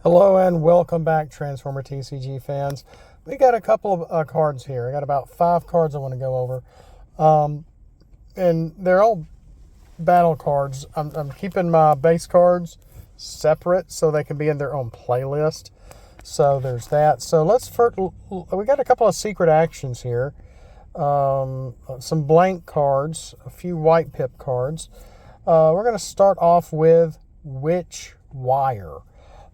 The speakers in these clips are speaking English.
Hello and welcome back, Transformer TCG fans. We got a couple of cards here. I got about 5 cards I want to go over. And they're all battle cards. I'm keeping my base cards separate so they can be in their own playlist. So there's that. So we got a couple of secret actions here. Some blank cards, a few white pip cards. We're going to start off with Witch Wire.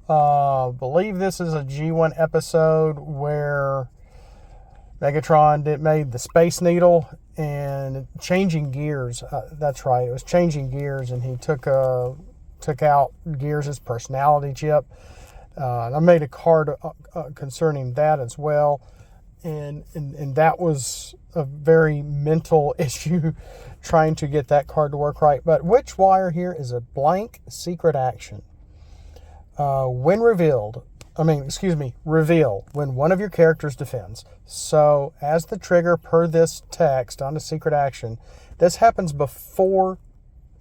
Believe this is a G1 episode where Megatron made the Space Needle and changing gears. That's right, it was changing gears, and he took out Gears' personality chip. And I made a card concerning that as well, and that was a very mental issue trying to get that card to work right. But Witch Wire here is a blank secret action. When reveal when one of your characters defends. So as the trigger per this text on the secret action, this happens before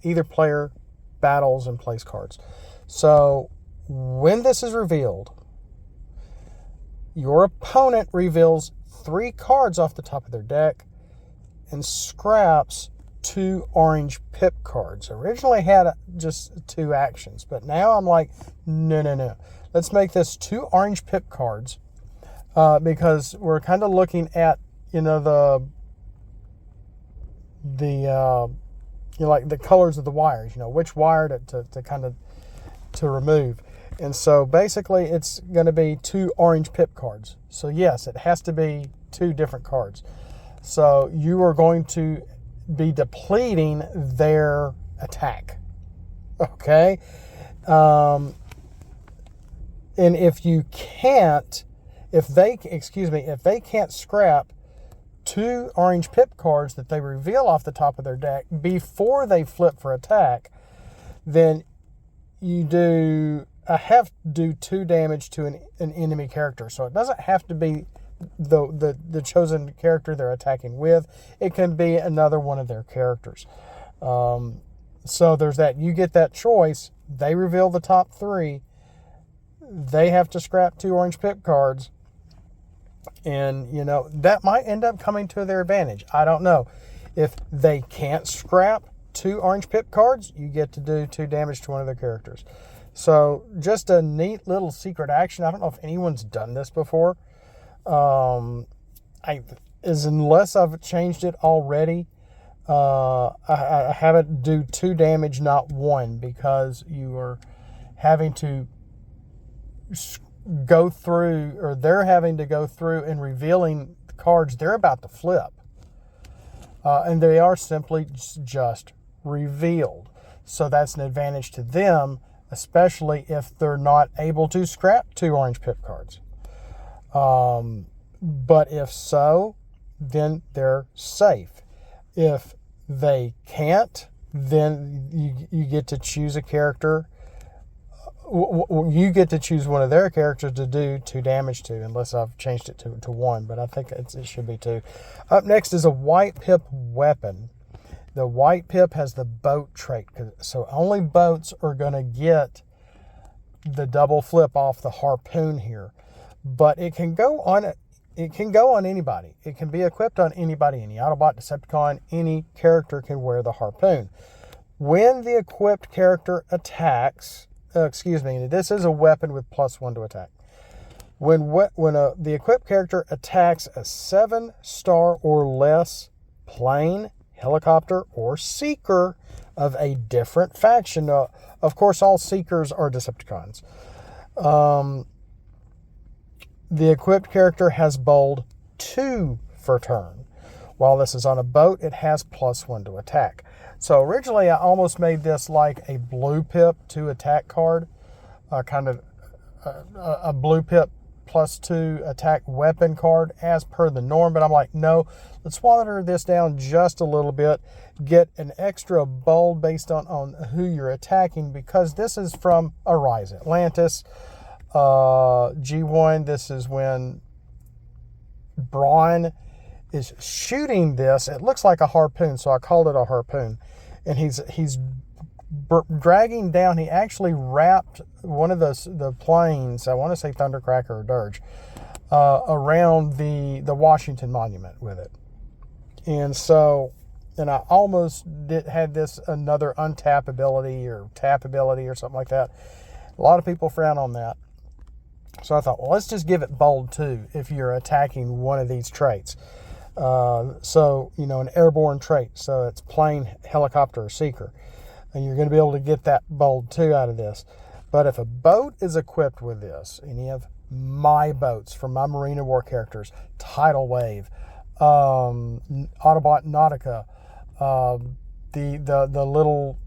either player battles and plays cards. So when this is revealed, your opponent reveals 3 cards off the top of their deck and scraps 2 orange pip cards. Originally had just 2 actions, but now I'm like, no. Let's make this 2 orange pip cards because we're kind of looking at, the colors of the wires, which wire to remove. And so basically it's going to be 2 orange pip cards. So yes, it has to be 2 different cards. So you are going to be depleting their attack. Okay? And if they can't scrap 2 orange pip cards that they reveal off the top of their deck before they flip for attack, then you have to do 2 damage to an enemy character. So it doesn't have to be the chosen character they're attacking with. It can be another one of their characters. So there's that. You get that choice. They reveal the top 3. They have to scrap 2 orange pip cards. And, that might end up coming to their advantage. I don't know. If they can't scrap 2 orange pip cards, you get to do 2 damage to one of their characters. So just a neat little secret action. I don't know if anyone's done this before. Unless I've changed it already, I have it do 2 damage, not 1, because you are having to go through, or they're having to go through and revealing the cards they're about to flip. And they are simply just revealed. So that's an advantage to them, especially if they're not able to scrap 2 orange pip cards. But if so, then they're safe. If they can't, then you get to choose a character. You get to choose one of their characters to do 2 damage to, unless I've changed it to 1, but I think it should be 2. Up next is a white pip weapon. The white pip has the boat trait, so only boats are going to get the double flip off the Harpoon here. But it can go on anybody. It can be equipped on anybody, any Autobot, Decepticon, any character can wear the Harpoon. When the equipped character attacks, this is a weapon with +1 to attack. When the equipped character attacks a 7-star or less plane, helicopter, or seeker of a different faction. Of course, all seekers are Decepticons. The equipped character has bold 2 for turn. While this is on a boat, it has +1 to attack. So originally I almost made this like a blue pip 2 attack card. A blue pip +2 attack weapon card as per the norm. But I'm like, no, let's water this down just a little bit. Get an extra bold based on who you're attacking, because this is from Arise Atlantis. G1, this is when Braun is shooting this. It looks like a harpoon, so I called it a harpoon. And he's dragging down, he actually wrapped one of the planes, I want to say Thundercracker or Dirge, around the Washington Monument with it. And so, and I almost had this another untap ability or tap ability or something like that. A lot of people frown on that. So I thought, well, let's just give it bold too if you're attacking one of these traits. So, an airborne trait. So it's plane, helicopter, or seeker. And you're going to be able to get that bold 2 out of this. But if a boat is equipped with this, any of my boats from my Marina War characters, Tidal Wave, Autobot Nautica, the little,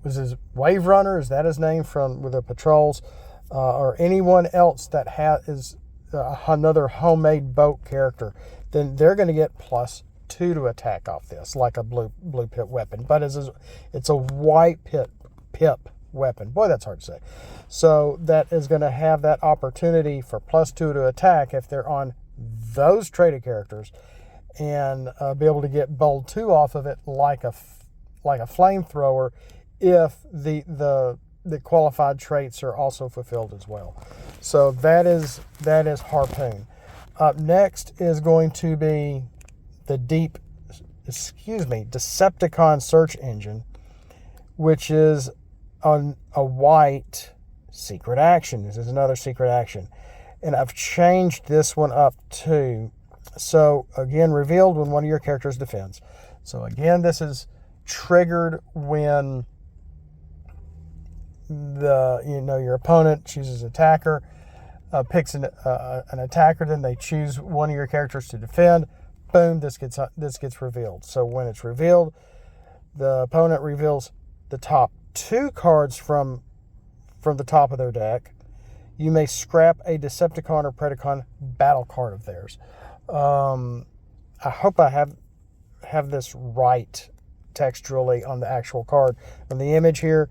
was his Wave Runner, is that his name, from with the patrols, or anyone else that is another homemade boat character, then they're going to get +2 to attack off this, like a blue pip weapon. But it's a white pip weapon. Boy, that's hard to say. So that is going to have that opportunity for +2 to attack if they're on those traded characters, and be able to get bold 2 off of it like a flamethrower if the qualified traits are also fulfilled as well. So that is Harpoon. Up next is going to be the Decepticon search engine, which is a white secret action. This is another secret action. And I've changed this one up too. So again, revealed when one of your characters defends. So again, this is triggered when your opponent chooses attacker, picks an attacker, then they choose one of your characters to defend. Boom, this gets revealed. So when it's revealed, the opponent reveals the top 2 cards from the top of their deck. You may scrap a Decepticon or Predacon battle card of theirs. I hope I have this right textually on the actual card. On the image here,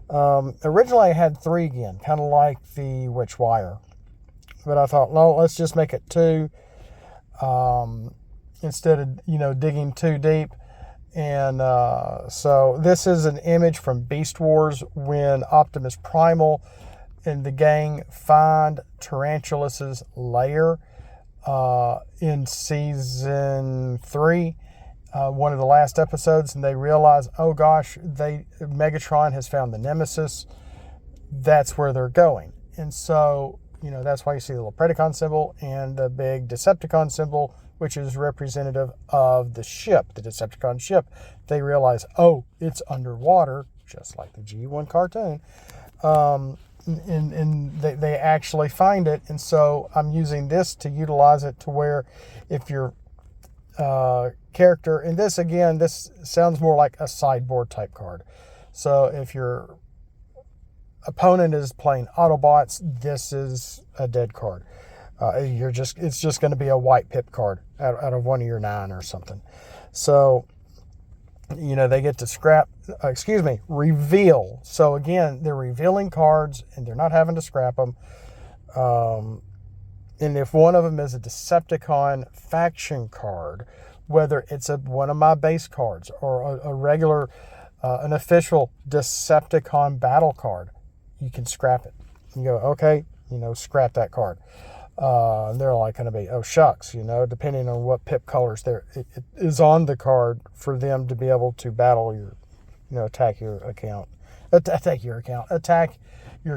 originally I had 3 again, kind of like the Witchwire. But I thought, no, let's just make it 2. Instead of, digging too deep. And so this is an image from Beast Wars when Optimus Primal and the gang find Tarantulas' lair in season 3, one of the last episodes, and they realize, oh gosh, Megatron has found the Nemesis. That's where they're going. And so, that's why you see the little Predacon symbol and the big Decepticon symbol, which is representative of the ship, the Decepticon ship. They realize, oh, it's underwater, just like the G1 cartoon. And they actually find it. And so I'm using this to utilize it to where if your character, and this sounds more like a sideboard type card. So if your opponent is playing Autobots, this is a dead card. It's just going to be a white pip card out of one of your 9 or something. So, they get to reveal. So again, they're revealing cards and they're not having to scrap them. And if one of them is a Decepticon faction card, whether it's one of my base cards or a regular, an official Decepticon battle card, you can scrap it. You go, okay, scrap that card. And they're like going to be, oh shucks, depending on what pip colors it is on the card for them to be able to battle attack your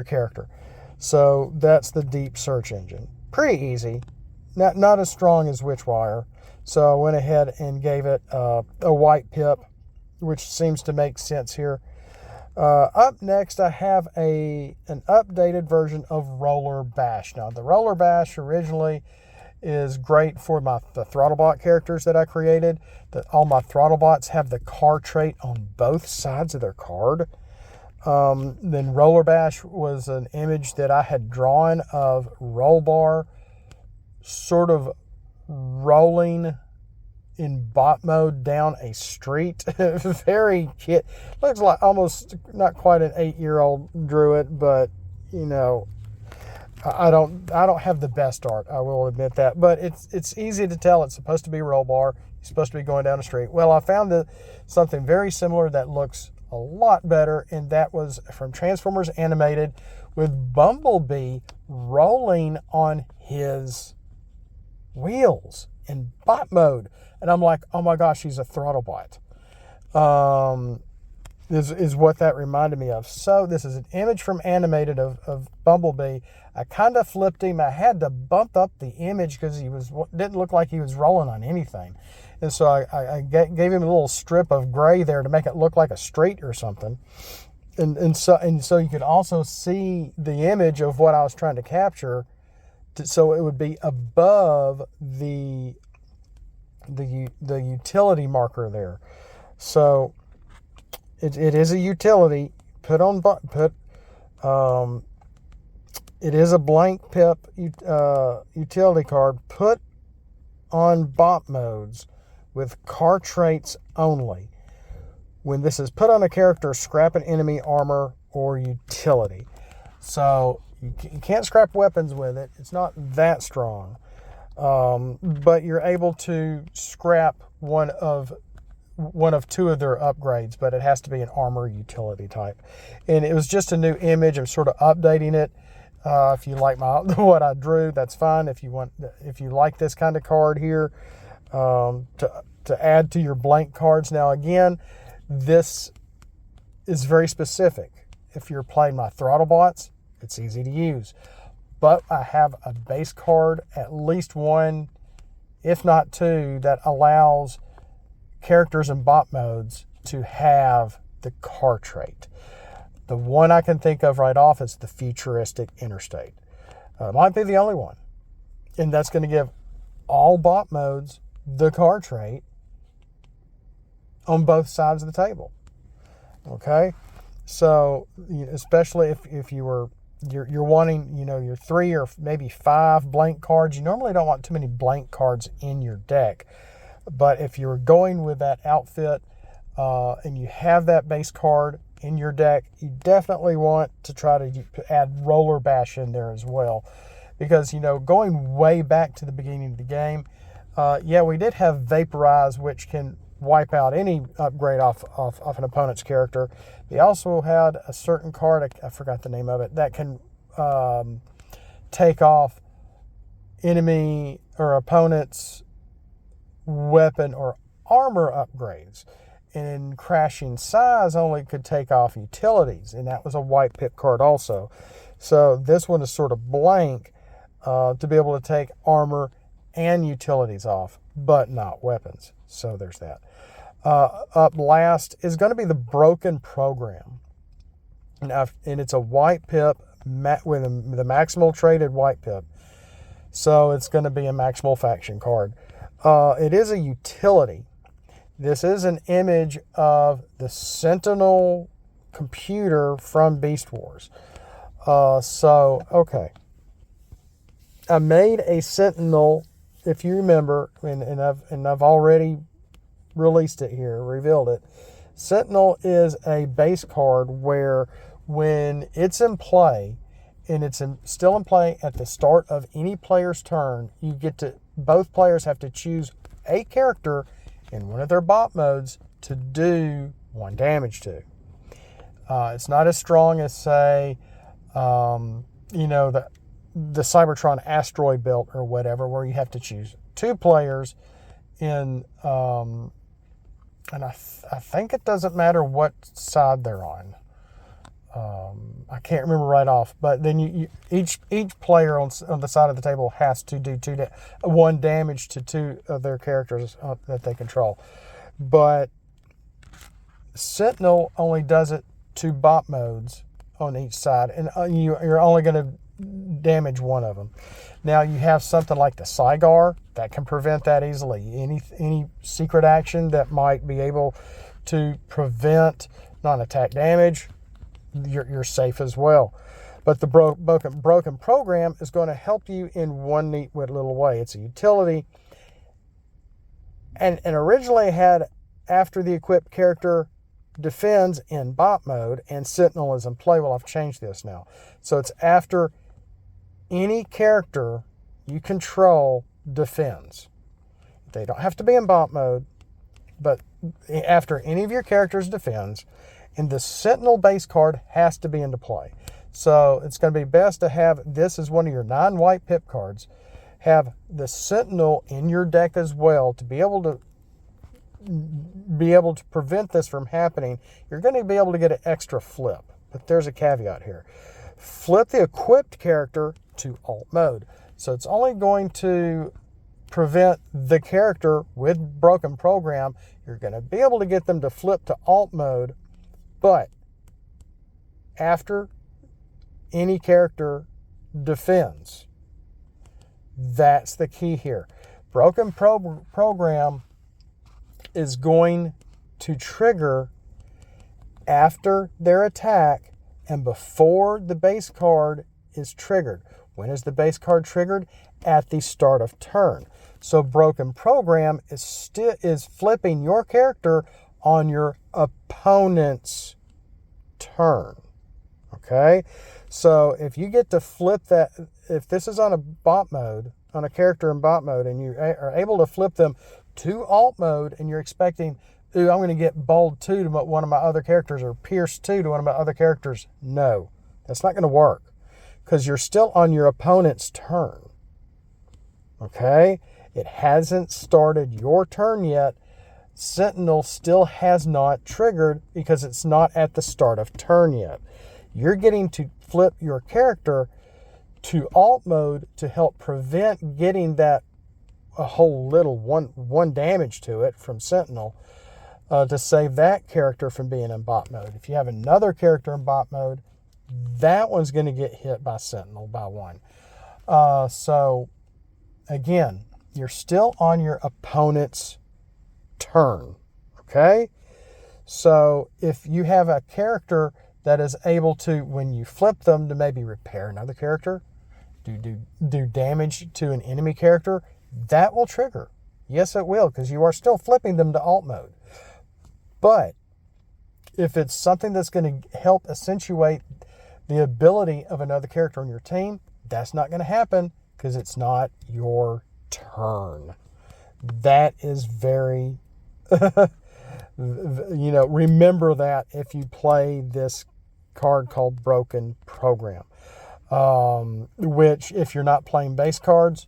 character. So that's the deep search engine. Pretty easy, not as strong as Witchwire. So I went ahead and gave it a white pip, which seems to make sense here. Up next, I have an updated version of Roller Bash. Now, the Roller Bash originally is great for the Throttlebot characters that I created. All my Throttlebots have the car trait on both sides of their card. Then Roller Bash was an image that I had drawn of Rollbar sort of rolling in bot mode down a street. Very kid, looks like almost not quite an 8-year-old drew it, but I don't have the best art, I will admit that, but it's easy to tell it's supposed to be roll bar. You're supposed to be going down a street. Well, I found something very similar that looks a lot better, and that was from Transformers Animated with Bumblebee rolling on his wheels in bot mode. And I'm like, oh my gosh, he's a throttle bot. Is what that reminded me of. So this is an image from Animated of Bumblebee. I kind of flipped him. I had to bump up the image because he didn't look like he was rolling on anything. And so I gave him a little strip of gray there to make it look like a straight or something. And so you could also see the image of what I was trying to capture, so it would be above the utility marker there. So it is a utility. It is a blank pip utility card put on bot modes with car traits only. When this is put on a character, scrap an enemy armor or utility. So you can't scrap weapons with it. It's not that strong. But you're able to scrap one of two of their upgrades, but it has to be an armor utility type. And it was just a new image. I'm sort of updating it. If you like what I drew, that's fine. If you like this kind of card here, to add to your blank cards. Now again, this is very specific. If you're playing my throttle bots, it's easy to use. But I have a base card, at least one, if not two, that allows characters in bot modes to have the car trait. The one I can think of right off is the Futuristic Interstate. It might be the only one. And that's going to give all bot modes the car trait on both sides of the table. Okay? So, especially if you're wanting, your 3 or maybe 5 blank cards. You normally don't want too many blank cards in your deck. But if you're going with that outfit and you have that base card in your deck, you definitely want to try to add Roller Bash in there as well. Because, going way back to the beginning of the game, we did have Vaporize, which can wipe out any upgrade off an opponent's character. They also had a certain card, I forgot the name of it, that can take off enemy or opponent's weapon or armor upgrades. And Crashing Size only could take off utilities, and that was a white pip card also. So this one is sort of blank to be able to take armor and utilities off, but not weapons. So there's that. Up last is going to be the Broken Program. And it's a white pip with the maximal traded white pip. So it's going to be a maximal faction card. It is a utility. This is an image of the Sentinel computer from Beast Wars. Okay. I made a Sentinel, if you remember, and I've already released it here, revealed it. Sentinel is a base card where when it's in play, and it's still in play at the start of any player's turn, both players have to choose a character in one of their bot modes to do 1 damage to. It's not as strong as, say, the Cybertron asteroid belt or whatever, where you have to choose 2 players in, and I think it doesn't matter what side they're on. I can't remember right off, but then each player on the side of the table has to do 1 damage to 2 of their characters that they control. But Sentinel only does it to bot modes on each side, and you're only going to damage 1 of them. Now you have something like the Cygar that can prevent that easily. Any secret action that might be able to prevent non-attack damage, you're safe as well. But the broken program is going to help you in one neat little way. It's a utility, and originally had after the equipped character defends in bot mode and Sentinel is in play. Well, I've changed this now, so it's after any character you control defends. They don't have to be in bot mode, but after any of your characters defends, And the Sentinel base card has to be into play. So it's going to be best to have this as one of your 9 white pip cards. Have the Sentinel in your deck as well to be able to prevent this from happening. You're going to be able to get an extra flip. But there's a caveat here. Flip the equipped character to alt mode. So it's only going to prevent the character with broken program. You're going to be able to get them to flip to alt mode, but after any character defends. That's the key here. Broken program is going to trigger after their attack and before the base card is triggered. When is the base card triggered? At the start of turn. So broken program is flipping your character on your opponent's turn. Okay? So if you get to flip that, if this is on a bot mode, on a character in bot mode, and you are able to flip them to alt mode, and you're expecting, ooh, I'm going to get bold 2 to one of my other characters, or pierce 2 to one of my other characters. No, that's not going to work, because you're still on your opponent's turn. Okay? It hasn't started your turn yet. Sentinel still has not triggered because it's not at the start of turn yet. You're getting to flip your character to alt mode to help prevent getting that a whole little one damage to it from Sentinel, to save that character from being in bot mode. If you have another character in bot mode, that one's going to get hit by Sentinel by 1. So again, you're still on your opponent's turn. Okay? So if you have a character that is able to, when you flip them, to maybe repair another character, do damage to an enemy character, that will trigger. Yes, it will, because you are still flipping them to alt mode. But if it's something that's going to help accentuate the ability of another character on your team, that's not going to happen because it's not your turn. That is very, remember that if you play this card called Broken Program, which if you're not playing base cards,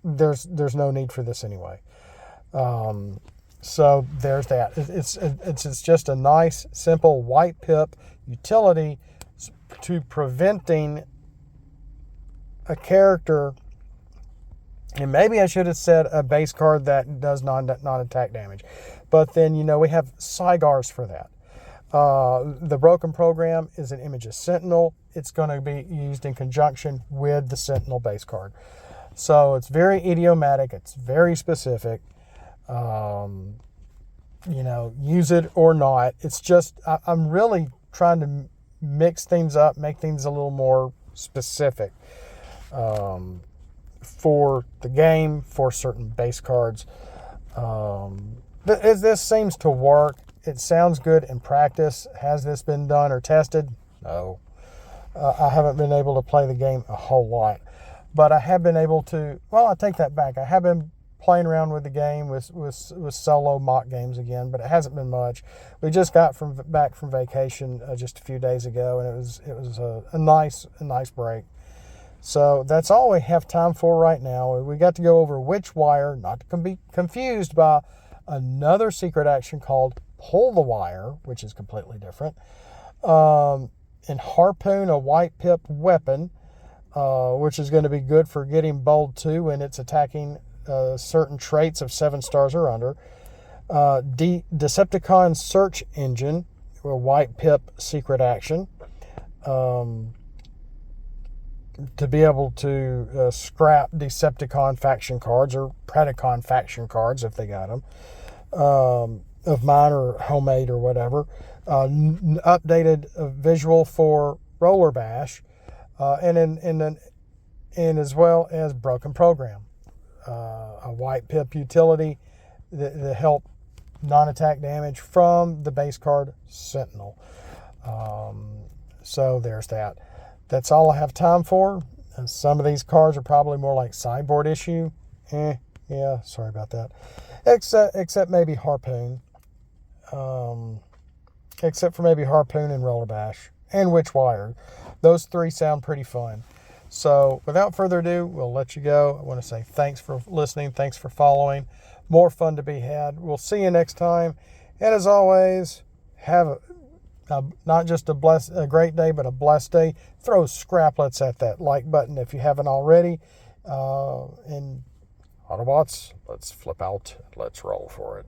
there's no need for this anyway. So there's that. It's just a nice, simple white pip utility to preventing a character, and maybe I should have said a base card that does non-attack damage. But then, we have Cygars for that. The Broken Program is an image of Sentinel. It's going to be used in conjunction with the Sentinel base card. So it's very idiomatic. It's very specific. Use it or not. It's just, I'm really trying to mix things up, make things a little more specific for the game, for certain base cards. This seems to work. It sounds good in practice. Has this been done or tested? No. I haven't been able to play the game a whole lot. But I have been able to, I take that back. I have been playing around with the game with solo mock games again, but it hasn't been much. We just got back from vacation just a few days ago, and it was a nice break. So that's all we have time for right now. We got to go over Witch Wire, not to be confused by another secret action called Pull the Wire, which is completely different. And Harpoon, a white pip weapon, which is going to be good for getting bold 2 when it's attacking certain traits of 7 stars or under. Decepticon Search Engine, a white pip secret action, to be able to scrap Decepticon faction cards or Predacon faction cards if they got them, of mine or homemade or whatever. Updated visual for Roller Bash, and as well as Broken Program, a white pip utility that help non-attack damage from the base card Sentinel. So there's that. That's all I have time for. And some of these cards are probably more like sideboard issue. Yeah, sorry about that. Except maybe Harpoon. except for maybe Harpoon and Roller Bash and Witchwire. Those three sound pretty fun. So without further ado, we'll let you go. I want to say thanks for listening. Thanks for following. More fun to be had. We'll see you next time. And as always, have not just a great day, but a blessed day. Throw scraplets at that like button if you haven't already. And Autobots, let's flip out. Let's roll for it.